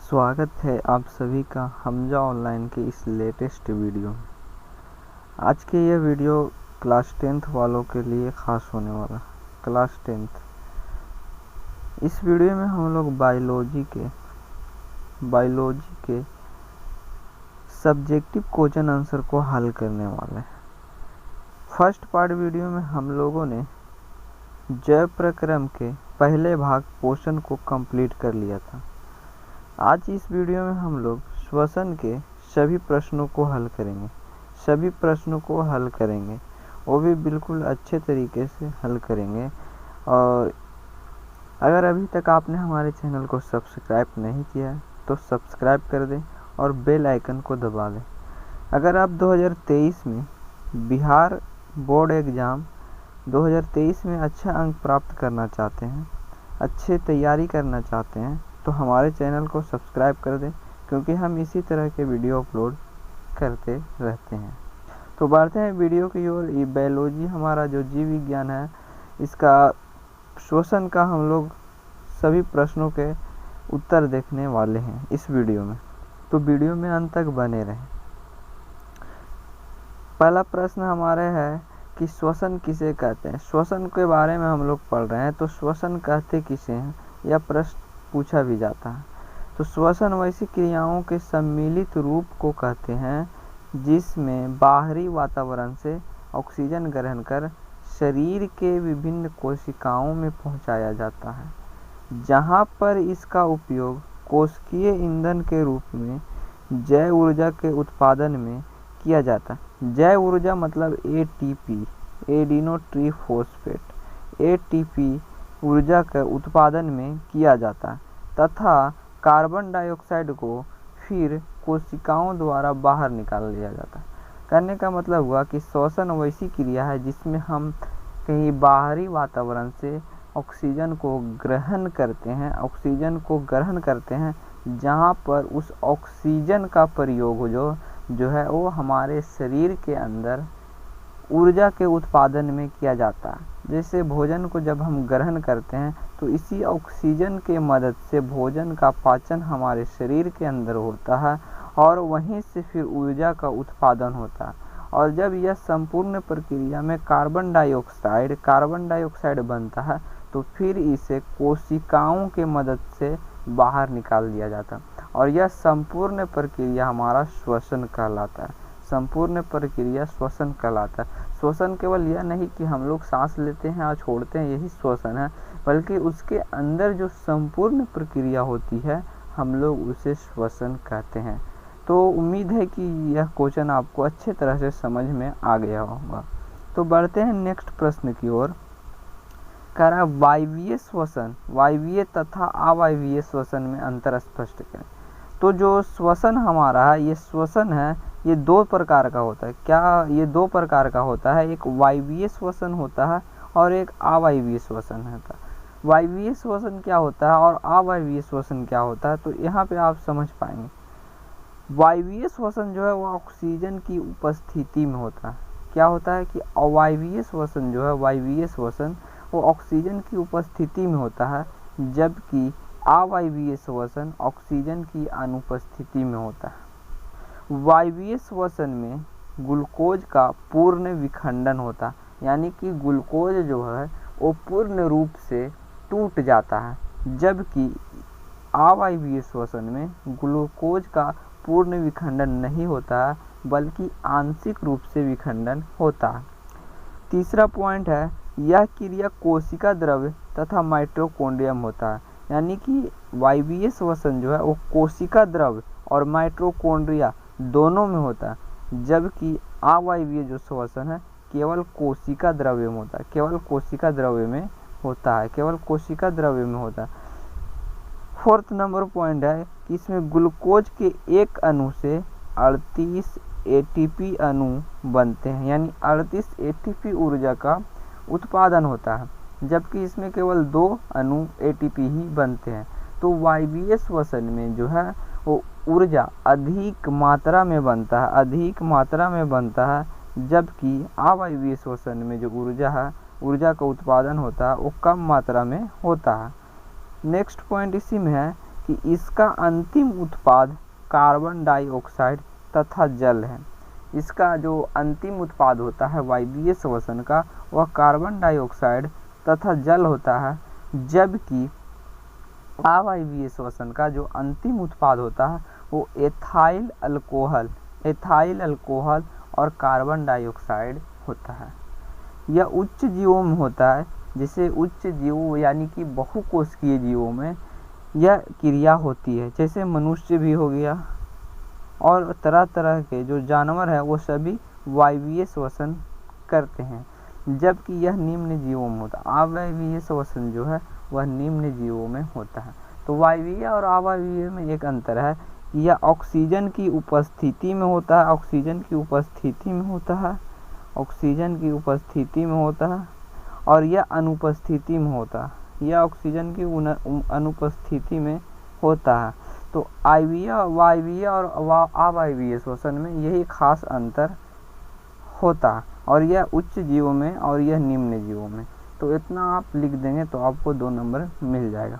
स्वागत है आप सभी का हमजा ऑनलाइन के इस लेटेस्ट वीडियो में। आज के यह वीडियो क्लास 10th वालों के लिए ख़ास होने वाला। क्लास 10th इस वीडियो में हम लोग बायोलॉजी के सब्जेक्टिव क्वेश्चन आंसर को हल करने वाले हैं। फर्स्ट पार्ट वीडियो में हम लोगों ने जैव प्रक्रम के पहले भाग पोषण को कंप्लीट कर लिया था। आज इस वीडियो में हम लोग श्वसन के सभी प्रश्नों को हल करेंगे, वो भी बिल्कुल अच्छे तरीके से हल करेंगे। और अगर अभी तक आपने हमारे चैनल को सब्सक्राइब नहीं किया है तो सब्सक्राइब कर दें और बेल आइकन को दबा दें। अगर आप 2023 में बिहार बोर्ड एग्ज़ाम 2023 में अच्छा अंक प्राप्त करना चाहते हैं, अच्छे तैयारी करना चाहते हैं, तो हमारे चैनल को सब्सक्राइब कर दें, क्योंकि हम इसी तरह के वीडियो अपलोड करते रहते हैं। तो बढ़ते हैं वीडियो की ओर। ये बायोलॉजी हमारा जो जीव विज्ञान है, इसका श्वसन का हम लोग सभी प्रश्नों के उत्तर देखने वाले हैं इस वीडियो में, तो वीडियो में अंत तक बने रहें। पहला प्रश्न हमारे है कि श्वसन किसे कहते हैं। श्वसन के बारे में हम लोग पढ़ रहे हैं, तो श्वसन कहते किसे हैं, यह प्रश्न पूछा भी जाता है। तो श्वसन वैसी क्रियाओं के सम्मिलित रूप को कहते हैं जिसमें बाहरी वातावरण से ऑक्सीजन ग्रहण कर शरीर के विभिन्न कोशिकाओं में पहुंचाया जाता है, जहां पर इसका उपयोग कोशिकीय ईंधन के रूप में जैव ऊर्जा के उत्पादन में किया जाता है। जैव ऊर्जा मतलब एटीपी, एडिनो ट्रीफॉस्फेट, एटीपी ऊर्जा के उत्पादन में किया जाता है तथा कार्बन डाइऑक्साइड को फिर कोशिकाओं द्वारा बाहर निकाल लिया जाता है। कहने का मतलब हुआ कि श्वसन वैसी क्रिया है जिसमें हम कहीं बाहरी वातावरण से ऑक्सीजन को ग्रहण करते हैं, जहाँ पर उस ऑक्सीजन का प्रयोग जो है वो हमारे शरीर के अंदर ऊर्जा के उत्पादन में किया जाता है। जैसे भोजन को जब हम ग्रहण करते हैं तो इसी ऑक्सीजन के मदद से भोजन का पाचन हमारे शरीर के अंदर होता है और वहीं से फिर ऊर्जा का उत्पादन होता है। और जब यह संपूर्ण प्रक्रिया में कार्बन डाइऑक्साइड बनता है तो फिर इसे कोशिकाओं के मदद से बाहर निकाल दिया जाता है, और यह संपूर्ण प्रक्रिया हमारा श्वसन कहलाता है। संपूर्ण प्रक्रिया श्वसन कहलाता है। श्वसन केवल यह नहीं कि हम लोग सांस लेते हैं और छोड़ते हैं, यही श्वसन है, बल्कि उसके अंदर जो संपूर्ण प्रक्रिया होती है हम लोग उसे श्वसन कहते हैं। तो उम्मीद है कि यह क्वेश्चन आपको अच्छे तरह से समझ में आ गया होगा। तो बढ़ते हैं नेक्स्ट प्रश्न की ओर। कह रहा है वायवीय श्वसन, वायवीय तथा अवायवीय श्वसन में अंतर स्पष्ट करें। तो जो श्वसन हमारा है, ये श्वसन है, ये दो प्रकार का होता है। क्या ये दो प्रकार का होता है? एक वायवीय श्वसन होता है और एक अवायवीय श्वसन होता है। वायवीय श्वसन क्या होता है और अवायवीय श्वसन क्या होता है, तो यहाँ पे आप समझ पाएंगे। वायवीय श्वसन जो है वो ऑक्सीजन की उपस्थिति में होता है। क्या होता है कि अवायवीय श्वसन जो है, वायवीय श्वसन, वो ऑक्सीजन की उपस्थिति में होता है, जबकि अवायवीय श्वसन ऑक्सीजन की अनुपस्थिति में होता है। वायवीय श्वसन में ग्लूकोज का पूर्ण विखंडन होता है, यानी कि ग्लूकोज जो है वो पूर्ण रूप से टूट जाता है, जबकि अवायवीय श्वसन में ग्लूकोज का पूर्ण विखंडन नहीं होता है, बल्कि आंशिक रूप से विखंडन होता है। तीसरा पॉइंट है, यह क्रिया कोशिका द्रव्य तथा माइटोकॉन्ड्रियम होता है, यानी कि वायवीय श्वसन जो है वो कोशिका द्रव्य और माइटोकॉन्ड्रिया दोनों में होता है, जबकि अवायवीय जो श्वसन है केवल कोशिका द्रव्य में होता है, केवल कोशिका द्रव्य में होता है। फोर्थ नंबर पॉइंट है कि इसमें ग्लूकोज के एक अणु से 38 एटीपी अणु बनते हैं, यानी 38 एटीपी ऊर्जा का उत्पादन होता है, जबकि इसमें केवल 2 अणु एटीपी ही बनते हैं। तो वायवीय श्वसन में जो है वो ऊर्जा अधिक मात्रा में बनता है, जबकि अवायवीय श्वसन में जो ऊर्जा का उत्पादन होता है वो कम मात्रा में होता है। नेक्स्ट पॉइंट इसी में है कि इसका अंतिम उत्पाद कार्बन डाइऑक्साइड तथा जल है। इसका जो अंतिम उत्पाद होता है वायवीय श्वसन का वह कार्बन डाइऑक्साइड तथा जल होता है, जबकि अवायवीय श्वसन का जो अंतिम उत्पाद होता है वो एथाइल अल्कोहल और कार्बन डाइऑक्साइड होता है। यह उच्च जीवों में होता है, जिसे उच्च जीवों यानी कि बहुकोशिकीय जीवों में यह क्रिया होती है, जैसे मनुष्य भी हो गया और तरह तरह के जो जानवर हैं वो सभी वायवीय श्वसन करते हैं, जबकि यह निम्न जीवों में होता है। अवायवीय श्वसन जो है वह निम्न जीवों में होता है। तो वायवीय और अवायवीय में एक अंतर है कि यह ऑक्सीजन की उपस्थिति में होता है, ऑक्सीजन की उपस्थिति में होता है और यह अनुपस्थिति में होता है, यह ऑक्सीजन की अनुपस्थिति में होता है। तो वायवीय और अवायवीय श्वसन में यही खास अंतर होता है, और यह उच्च जीवों में और यह निम्न जीवों में। तो इतना आप लिख देंगे तो आपको 2 नंबर मिल जाएगा।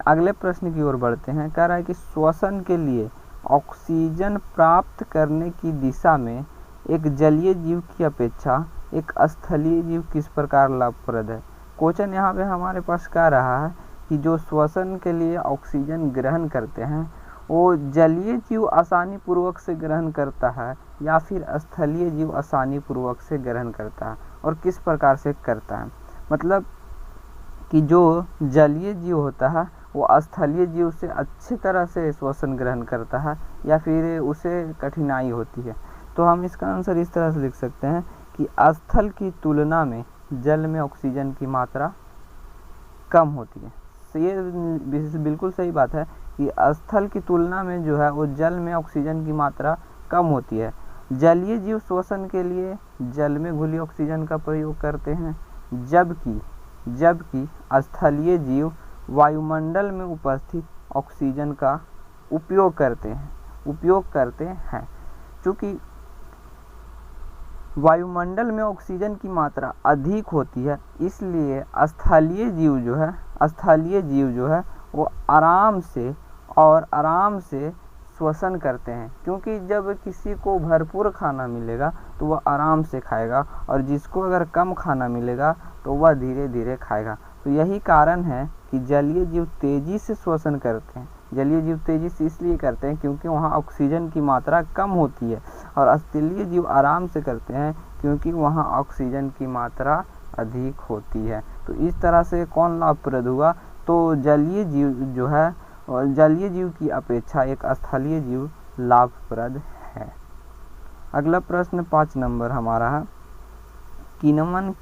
अगले प्रश्न की ओर बढ़ते हैं। कह रहा है कि श्वसन के लिए ऑक्सीजन प्राप्त करने की दिशा में एक जलीय जीव की अपेक्षा एक स्थलीय जीव किस प्रकार लाभप्रद है। क्वेश्चन यहाँ पे हमारे पास कह रहा है कि जो श्वसन के लिए ऑक्सीजन ग्रहण करते हैं वो जलीय जीव आसानी पूर्वक से ग्रहण करता है या फिर स्थलीय जीव आसानी पूर्वक से ग्रहण करता है, और किस प्रकार से करता है। मतलब कि जो जलीय जीव होता है वो स्थलीय जीव से अच्छी तरह से श्वसन ग्रहण करता है या फिर उसे कठिनाई होती है। तो हम इसका आंसर इस तरह से लिख सकते हैं कि स्थल की तुलना में जल में ऑक्सीजन की मात्रा कम होती है। तो ये बिल्कुल सही बात है कि स्थल की तुलना में जो है वो जल में ऑक्सीजन की मात्रा कम होती है। जलीय जीव श्वसन के लिए जल में घुली ऑक्सीजन का प्रयोग करते हैं, जबकि स्थलीय जीव वायुमंडल में उपस्थित ऑक्सीजन का उपयोग करते हैं। चूँकि वायुमंडल में ऑक्सीजन की मात्रा अधिक होती है, इसलिए स्थलीय जीव जो है वो आराम से श्वसन करते हैं, क्योंकि जब किसी को भरपूर खाना मिलेगा तो वह आराम से खाएगा, और जिसको अगर कम खाना मिलेगा तो वह धीरे धीरे खाएगा। तो यही कारण है कि जलीय जीव तेजी से श्वसन करते हैं। जलीय जीव तेजी से इसलिए करते हैं क्योंकि वहाँ ऑक्सीजन की मात्रा कम होती है, और स्थलीय जीव आराम से करते हैं क्योंकि वहाँ ऑक्सीजन की मात्रा अधिक होती है। तो इस तरह से कौन लाभप्रद हुआ, तो जलीय जीव जो है और जलीय जीव की अपेक्षा एक स्थलीय जीव लाभप्रद है। अगला प्रश्न 5 नंबर हमारा है, किण्वन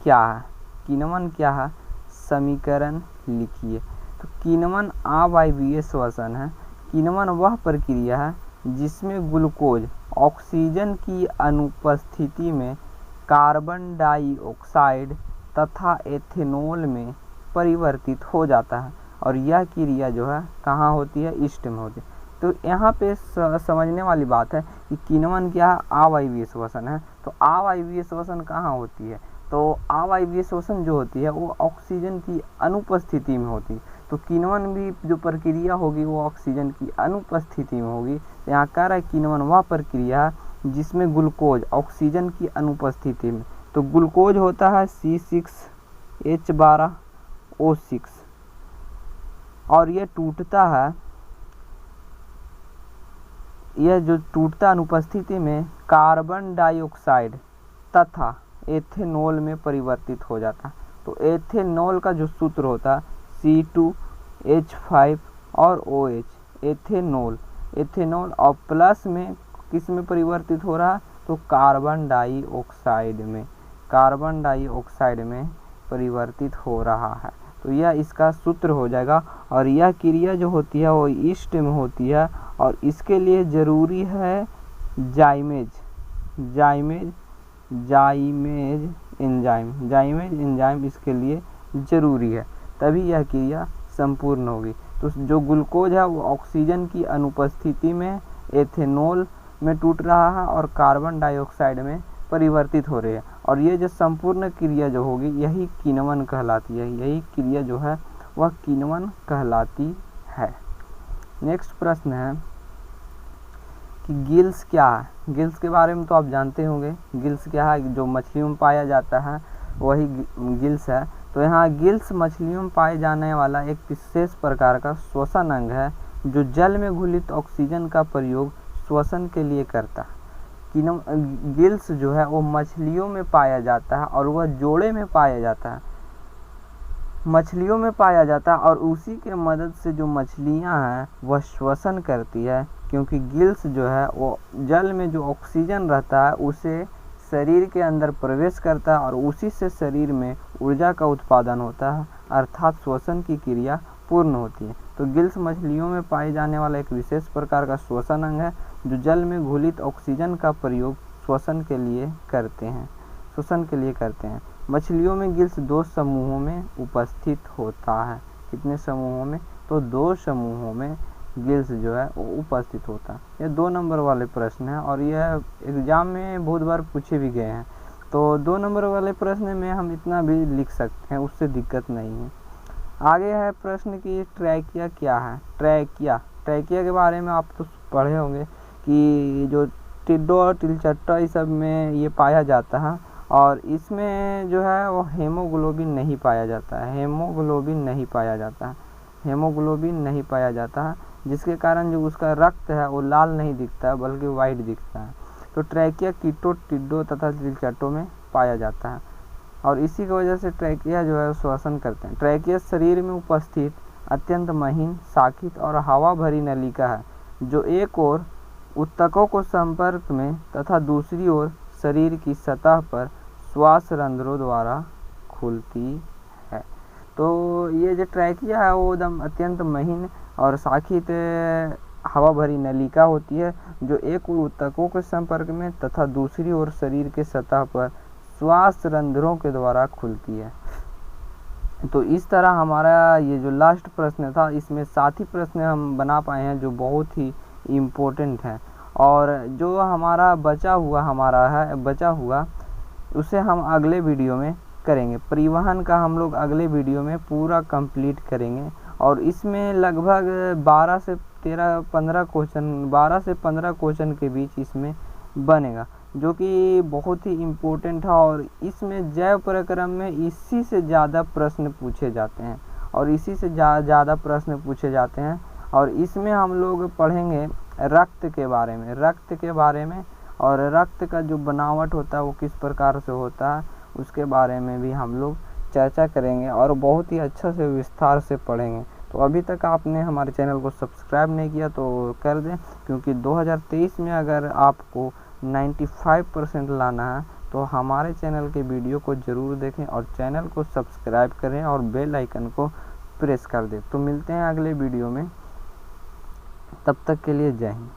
क्या है, समीकरण लिखिए। तो किण्वन अवायवीय श्वसन है। किण्वन वह प्रक्रिया है जिसमें ग्लूकोज ऑक्सीजन की अनुपस्थिति में कार्बन डाइऑक्साइड तथा एथेनॉल में परिवर्तित हो जाता है, और यह क्रिया जो है कहाँ होती है, ईस्ट में होती है। तो यहाँ पे समझने वाली बात है कि किण्वन क्या है, अवायवीय श्वसन है। तो अवायवीय श्वसन कहाँ होती है, तो अवायवीय श्वसन जो होती है वो ऑक्सीजन की अनुपस्थिति में होती है। तो किण्वन भी जो प्रक्रिया होगी वो ऑक्सीजन की अनुपस्थिति में होगी। यहाँ कह रहा है किण्वन वह प्रक्रिया जिसमें ग्लूकोज ऑक्सीजन की अनुपस्थिति में, तो ग्लूकोज होता है C6H12O6, और ये जो टूटता अनुपस्थिति में कार्बन डाइऑक्साइड तथा एथेनॉल में परिवर्तित हो जाता है। तो एथेनॉल का जो सूत्र होता है C2H5 और OH, एथेनॉल और प्लस में किस में परिवर्तित हो रहा है, तो कार्बन डाइऑक्साइड में परिवर्तित हो रहा है। तो यह इसका सूत्र हो जाएगा, और यह क्रिया जो होती है वो ईस्ट में होती है, और इसके लिए ज़रूरी है जाइमेज एंजाइम इसके लिए ज़रूरी है, तभी यह क्रिया संपूर्ण होगी। तो जो ग्लूकोज है वो ऑक्सीजन की अनुपस्थिति में एथेनॉल में टूट रहा है और कार्बन डाइऑक्साइड में परिवर्तित हो रही है, और ये जो संपूर्ण क्रिया जो होगी यही किण्वन कहलाती है। यही क्रिया जो है वह किण्वन कहलाती है। नेक्स्ट प्रश्न है कि गिल्स क्या है। गिल्स के बारे में तो आप जानते होंगे, गिल्स क्या है, जो मछलियों में पाया जाता है वही गिल्स है। तो यहाँ गिल्स मछलियों में पाए जाने वाला एक विशेष प्रकार का श्वसन अंग है जो जल में घुलित ऑक्सीजन का प्रयोग श्वसन के लिए करता है। गिल्स जो है वो मछलियों में पाया जाता है और वह जोड़े में पाया जाता है, मछलियों में पाया जाता है और उसी के मदद से जो मछलियां हैं वह श्वसन करती है, क्योंकि गिल्स जो है वो जल में जो ऑक्सीजन रहता है उसे शरीर के अंदर प्रवेश करता है और उसी से शरीर में ऊर्जा का उत्पादन होता है, अर्थात श्वसन की क्रिया पूर्ण होती है। तो गिल्स मछलियों में पाए जाने वाला एक विशेष प्रकार का श्वसन अंग है जो जल में घुलित ऑक्सीजन का प्रयोग श्वसन के लिए करते हैं। मछलियों में गिल्स 2 समूहों में उपस्थित होता है। कितने समूहों में? तो 2 समूहों में गिल्स जो है वो उपस्थित होता है। ये 2 नंबर वाले प्रश्न हैं और यह एग्जाम में बहुत बार पूछे भी गए हैं। तो 2 नंबर वाले प्रश्न में हम इतना भी लिख सकते हैं, उससे दिक्कत नहीं है। आगे है प्रश्न कि ट्रैकिया क्या है। ट्रैकिया के बारे में आप तो पढ़े होंगे कि जो टिड्डो और तिलचट्टा इस सब में ये पाया जाता है और इसमें जो है वो हेमोग्लोबिन नहीं पाया जाता है, जिसके कारण जो उसका रक्त है वो लाल नहीं दिखता है बल्कि वाइट दिखता है। तो ट्रैकिया कीटो, टिड्डो तथा तिलचट्टों में पाया जाता है और इसी की वजह से ट्रैकिया जो है श्वसन करते हैं। ट्रैकिया शरीर में उपस्थित अत्यंत महीन, शाखित और हवा भरी नलिका है जो एक ओर ऊतकों को संपर्क में तथा दूसरी ओर शरीर की सतह पर श्वास रंध्रों द्वारा खुलती है। तो ये जो ट्रैकिया है वो एकदम अत्यंत महीन और शाखित हवा भरी नलिका होती है जो एक ओर ऊतकों के संपर्क में तथा दूसरी ओर शरीर के सतह पर श्वास रंध्रों के द्वारा खुलती है। तो इस तरह हमारा ये जो लास्ट प्रश्न था इसमें 7 ही प्रश्न हम बना पाए हैं जो बहुत ही इम्पोर्टेंट है और जो हमारा बचा हुआ उसे हम अगले वीडियो में करेंगे। परिवहन का हम लोग अगले वीडियो में पूरा कंप्लीट करेंगे और इसमें लगभग 12 से 15 क्वेश्चन के बीच इसमें बनेगा, जो कि बहुत ही इम्पोर्टेंट है और इसमें जैव प्रक्रम में इसी से ज़्यादा प्रश्न पूछे जाते हैं और इसमें हम लोग पढ़ेंगे रक्त के बारे में और रक्त का जो बनावट होता है वो किस प्रकार से होता है उसके बारे में भी हम लोग चर्चा करेंगे और बहुत ही अच्छा से विस्तार से पढ़ेंगे। तो अभी तक आपने हमारे चैनल को सब्सक्राइब नहीं किया तो कर दें, क्योंकि 2023 में अगर आपको 95% लाना है तो हमारे चैनल के वीडियो को ज़रूर देखें और चैनल को सब्सक्राइब करें और बेल आइकन को प्रेस कर दें। तो मिलते हैं अगले वीडियो में, तब तक के लिए जय हिंद।